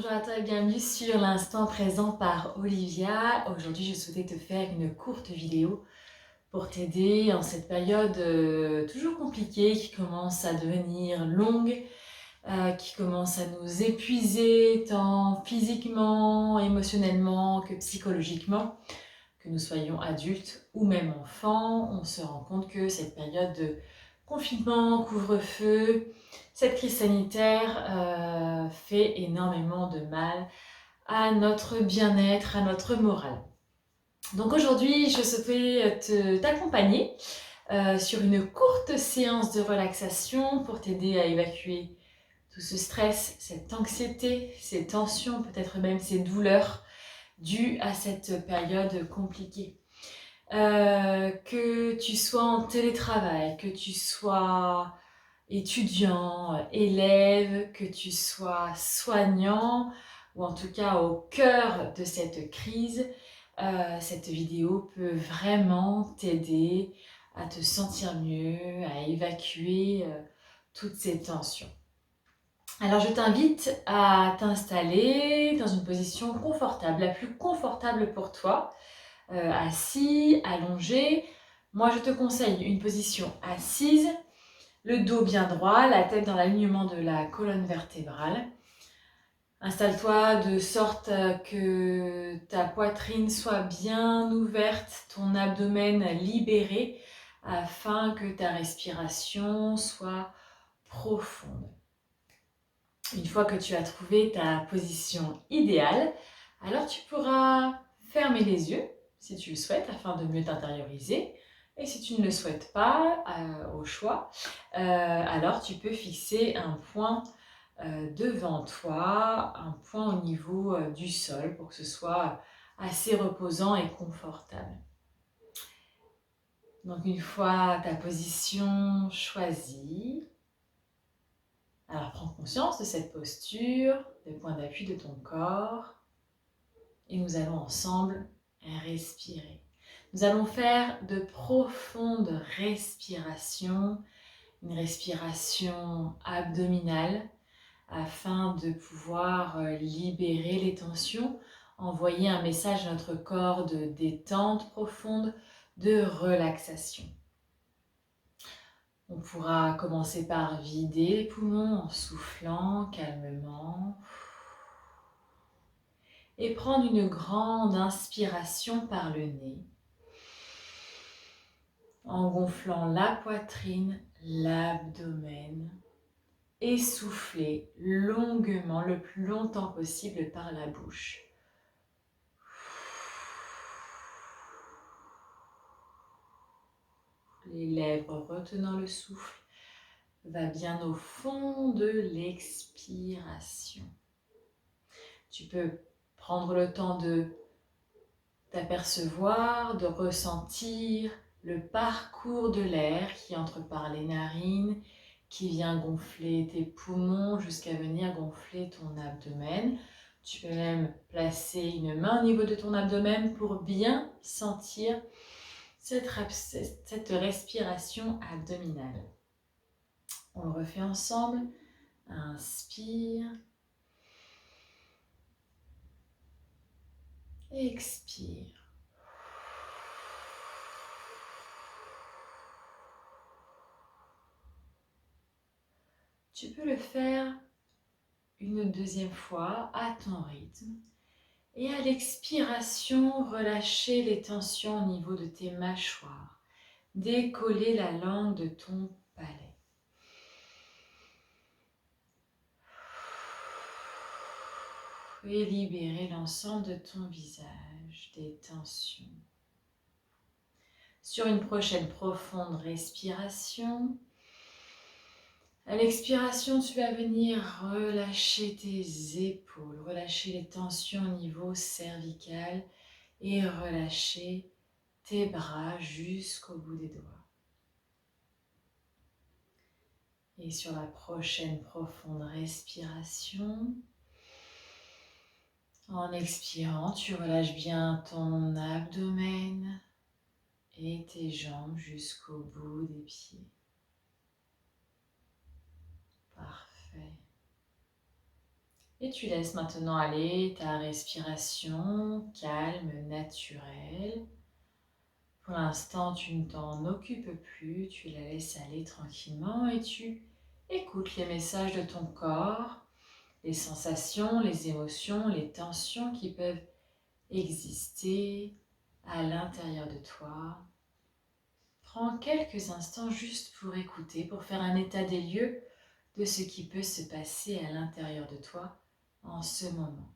Bonjour à toi et bienvenue sur l'instant présent par Olivia. Aujourd'hui, je souhaitais te faire une courte vidéo pour t'aider en cette période toujours compliquée qui commence à devenir longue, qui commence à nous épuiser tant physiquement, émotionnellement que psychologiquement. Que nous soyons adultes ou même enfants, on se rend compte que cette période de confinement, couvre-feu, cette crise sanitaire fait énormément de mal à notre bien-être, à notre morale. Donc aujourd'hui, je souhaitais t'accompagner sur une courte séance de relaxation pour t'aider à évacuer tout ce stress, cette anxiété, ces tensions, peut-être même ces douleurs dues à cette période compliquée. Que tu sois en télétravail, que tu sois étudiant, élève, que tu sois soignant, ou en tout cas au cœur de cette crise, cette vidéo peut vraiment t'aider à te sentir mieux, à évacuer toutes ces tensions. Alors je t'invite à t'installer dans une position confortable, la plus confortable pour toi, assis, allongé. Moi je te conseille une position assise, le dos bien droit, la tête dans l'alignement de la colonne vertébrale. Installe-toi de sorte que ta poitrine soit bien ouverte, ton abdomen libéré, afin que ta respiration soit profonde. Une fois que tu as trouvé ta position idéale, alors tu pourras fermer les yeux si tu le souhaites afin de mieux t'intérioriser. Et si tu ne le souhaites pas, au choix, alors tu peux fixer un point devant toi, un point au niveau du sol pour que ce soit assez reposant et confortable. Donc une fois ta position choisie, alors prends conscience de cette posture, des points d'appui de ton corps et nous allons ensemble respirer. Nous allons faire de profondes respirations, une respiration abdominale afin de pouvoir libérer les tensions, envoyer un message à notre corps de détente profonde, de relaxation. On pourra commencer par vider les poumons en soufflant calmement et prendre une grande inspiration par le nez en gonflant la poitrine, l'abdomen et souffler longuement, le plus longtemps possible par la bouche. Les lèvres retenant le souffle, va bien au fond de l'expiration. Tu peux prendre le temps de t'apercevoir, de ressentir le parcours de l'air qui entre par les narines, qui vient gonfler tes poumons jusqu'à venir gonfler ton abdomen. Tu peux même placer une main au niveau de ton abdomen pour bien sentir cette respiration abdominale. On le refait ensemble. Inspire. Expire. Tu peux le faire une deuxième fois à ton rythme. Et à l'expiration, relâcher les tensions au niveau de tes mâchoires. Décoller la langue de ton palais. Et libérer l'ensemble de ton visage des tensions. Sur une prochaine profonde respiration, à l'expiration, tu vas venir relâcher tes épaules, relâcher les tensions au niveau cervical et relâcher tes bras jusqu'au bout des doigts. Et sur la prochaine profonde respiration, en expirant, tu relâches bien ton abdomen et tes jambes jusqu'au bout des pieds. Parfait. Et tu laisses maintenant aller ta respiration calme, naturelle. Pour l'instant, tu ne t'en occupes plus, tu la laisses aller tranquillement et tu écoutes les messages de ton corps, les sensations, les émotions, les tensions qui peuvent exister à l'intérieur de toi. Prends quelques instants juste pour écouter, pour faire un état des lieux de ce qui peut se passer à l'intérieur de toi en ce moment.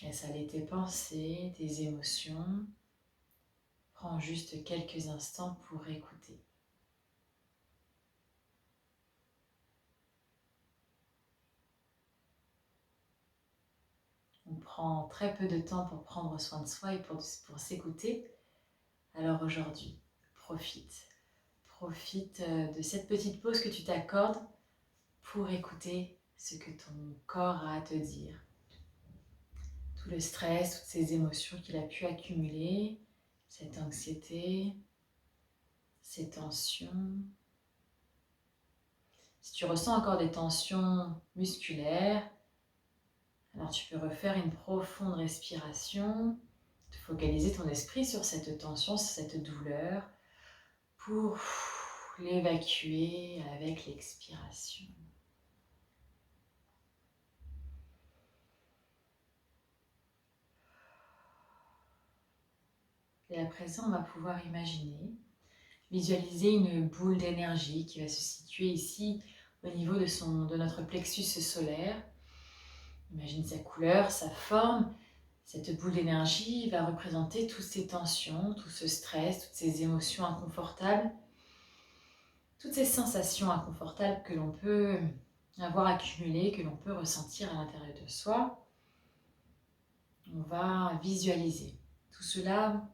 Laisse aller tes pensées, tes émotions. Prends juste quelques instants pour écouter. On prend très peu de temps pour prendre soin de soi et pour s'écouter. Alors aujourd'hui, profite. Profite de cette petite pause que tu t'accordes pour écouter ce que ton corps a à te dire. Tout le stress, toutes ces émotions qu'il a pu accumuler, cette anxiété, ces tensions. Si tu ressens encore des tensions musculaires, alors tu peux refaire une profonde respiration, te focaliser ton esprit sur cette tension, sur cette douleur, pour l'évacuer avec l'expiration. Et à présent, on va pouvoir imaginer, visualiser une boule d'énergie qui va se situer ici au niveau de notre plexus solaire. Imagine sa couleur, sa forme. Cette boule d'énergie va représenter toutes ces tensions, tout ce stress, toutes ces émotions inconfortables, toutes ces sensations inconfortables que l'on peut avoir accumulées, que l'on peut ressentir à l'intérieur de soi. On va visualiser tout cela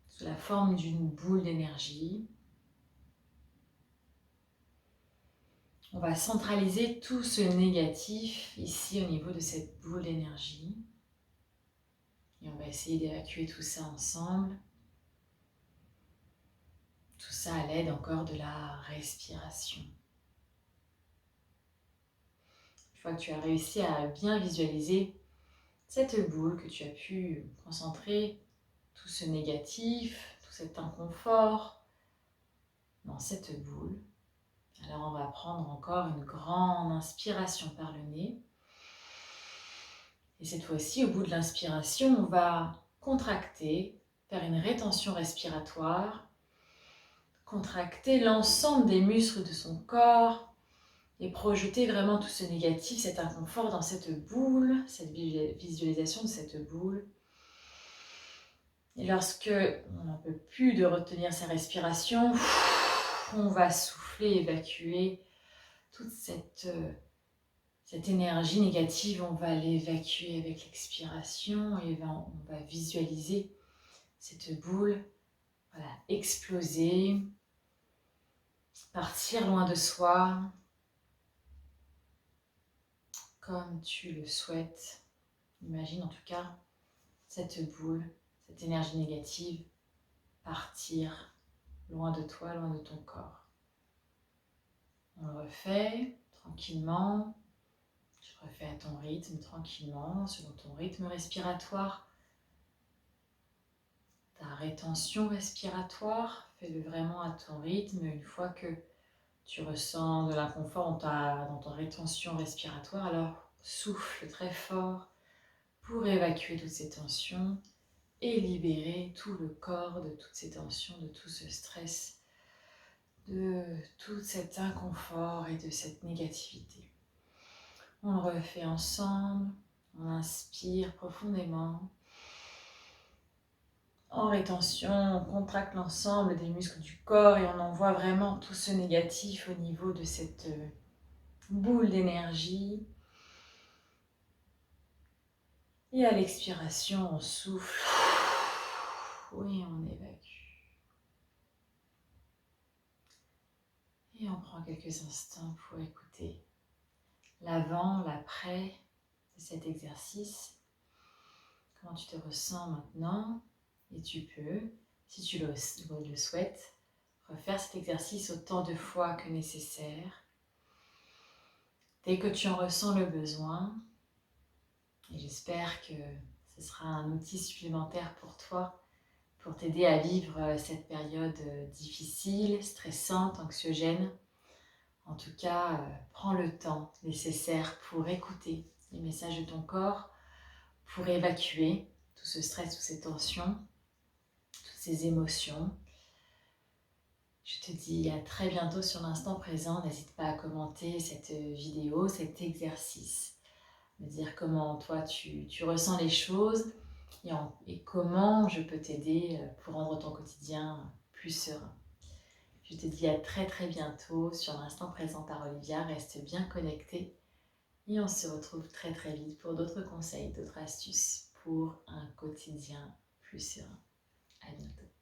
sous la forme d'une boule d'énergie. On va centraliser tout ce négatif ici au niveau de cette boule d'énergie. Et on va essayer d'évacuer tout ça ensemble. Tout ça à l'aide encore de la respiration. Une fois que tu as réussi à bien visualiser cette boule, que tu as pu concentrer tout ce négatif, tout cet inconfort dans cette boule, alors on va prendre encore une grande inspiration par le nez. Et cette fois-ci, au bout de l'inspiration, on va contracter, faire une rétention respiratoire, contracter l'ensemble des muscles de son corps et projeter vraiment tout ce négatif, cet inconfort dans cette boule, cette visualisation de cette boule. Et lorsque on n'en peut plus de retenir sa respiration, on va souffler, évacuer toute cette énergie négative, on va l'évacuer avec l'expiration et on va visualiser cette boule, voilà, exploser, partir loin de soi, comme tu le souhaites. Imagine en tout cas cette boule, cette énergie négative, partir loin de toi, loin de ton corps. On le refait tranquillement. Tu refais à ton rythme tranquillement, selon ton rythme respiratoire. Ta rétention respiratoire, fais-le vraiment à ton rythme. Une fois que tu ressens de l'inconfort dans ta rétention respiratoire, alors souffle très fort pour évacuer toutes ces tensions et libérer tout le corps de toutes ces tensions, de tout ce stress, de tout cet inconfort et de cette négativité. On le refait ensemble, on inspire profondément. En rétention, on contracte l'ensemble des muscles du corps et on envoie vraiment tout ce négatif au niveau de cette boule d'énergie. Et à l'expiration, on souffle. Oui, on évacue. Et on prend quelques instants pour écouter l'avant, l'après de cet exercice. Comment tu te ressens maintenant? Et tu peux, si tu le souhaites, refaire cet exercice autant de fois que nécessaire. dès que tu en ressens le besoin. Et j'espère que ce sera un outil supplémentaire pour toi, pour t'aider à vivre cette période difficile, stressante, anxiogène. En tout cas, prends le temps nécessaire pour écouter les messages de ton corps, pour évacuer tout ce stress, toutes ces tensions, toutes ces émotions. Je te dis à très bientôt sur l'instant présent. N'hésite pas à commenter cette vidéo, cet exercice. Me dire comment toi tu ressens les choses et comment je peux t'aider pour rendre ton quotidien plus serein. Je te dis à très très bientôt sur l'instant présent par Olivia. Reste bien connecté et on se retrouve très très vite pour d'autres conseils, d'autres astuces pour un quotidien plus serein. À bientôt.